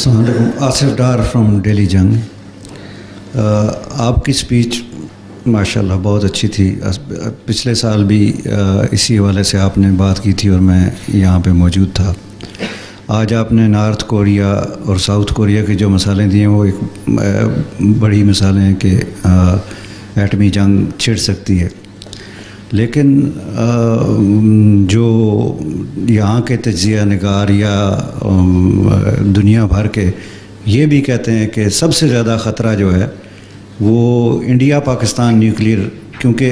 अस्सलाम आसिफ डार फ्रॉम दिल्ली जंग। आपकी स्पीच माशाल्लाह बहुत अच्छी थी। पिछले साल भी इसी हवाले से आपने बात की थी और मैं यहाँ पे मौजूद था। आज आपने नॉर्थ कोरिया और साउथ कोरिया के जो मिसालें दी हैं वो एक बड़ी मिसालें हैं कि एटमी जंग छिड़ सकती है, लेकिन जो यहाँ के तज्ज़िया निगार या दुनिया भर के ये भी कहते हैं कि सबसे ज़्यादा ख़तरा जो है वो इंडिया पाकिस्तान न्यूक्लियर, क्योंकि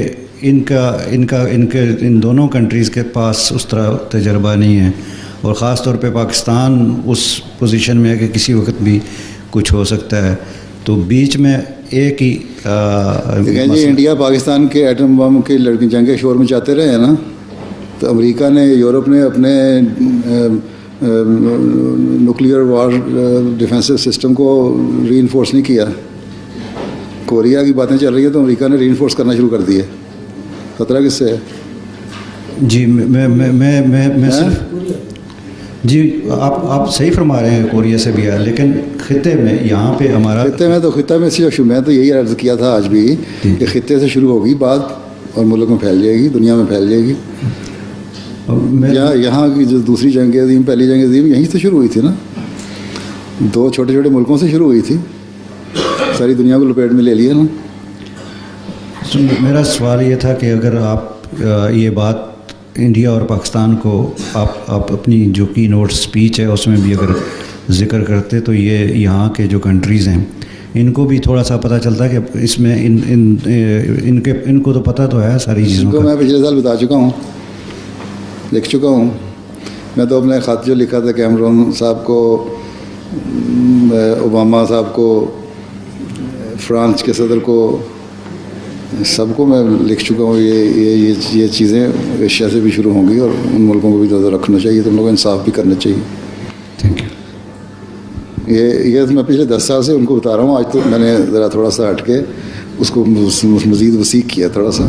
इन दोनों कंट्रीज़ के पास उस तरह तजर्बा नहीं है और ख़ास तौर पे पाकिस्तान उस पोजीशन में है कि किसी वक्त भी कुछ हो सकता है। तो बीच में एक ही जी इंडिया पाकिस्तान के एटम बम के लड़की जंग के शोर में चाहते रहे हैं ना, तो अमेरिका ने यूरोप ने अपने न्यूक्लियर वार डिफेंसिव सिस्टम को रीइंफोर्स नहीं किया। कोरिया की बातें चल रही है तो अमेरिका ने रीइंफोर्स करना शुरू कर दिया। खतरा किससे है? जी मैं सिर्फ जी आप सही फरमा रहे हैं, कोरिया से भी है, लेकिन खिते में यहाँ पे हमारा खिते में मैं तो यही अर्ज़ किया था आज भी कि खिते से शुरू होगी बात और मुल्क में फैल जाएगी, दुनिया में फैल जाएगी। यहाँ की जो दूसरी जंग अज़ीम, पहली जंग अज़ीम यहीं से शुरू हुई थी ना, दो छोटे छोटे मुल्कों से शुरू हुई थी, सारी दुनिया को लपेट में ले लिया ना। मेरा सवाल ये था कि अगर आप ये बात इंडिया और पाकिस्तान को आप अपनी जो की नोट स्पीच है उसमें भी अगर ज़िक्र करते तो ये यहाँ के जो कंट्रीज़ हैं इनको भी थोड़ा सा पता चलता है कि इसमें इनको तो पता तो है सारी चीज़ों को। मैं पिछले साल बता चुका हूँ, लिख चुका हूँ। मैं तो अपने ख़त जो लिखा था कैमरून साहब को, ओबामा साहब को, फ्रांस के सदर को, सबको मैं लिख चुका हूँ। ये चीज़ें एशिया से भी शुरू होंगी और उन मुल्कों को भी नज़र रखना चाहिए, तुम लोगों को इंसाफ भी करना चाहिए। Thank you. ये मैं पिछले 10 साल से उनको बता रहा हूँ। आज तो मैंने ज़रा थोड़ा सा हट के उसको मज़ीद वसीक किया थोड़ा सा।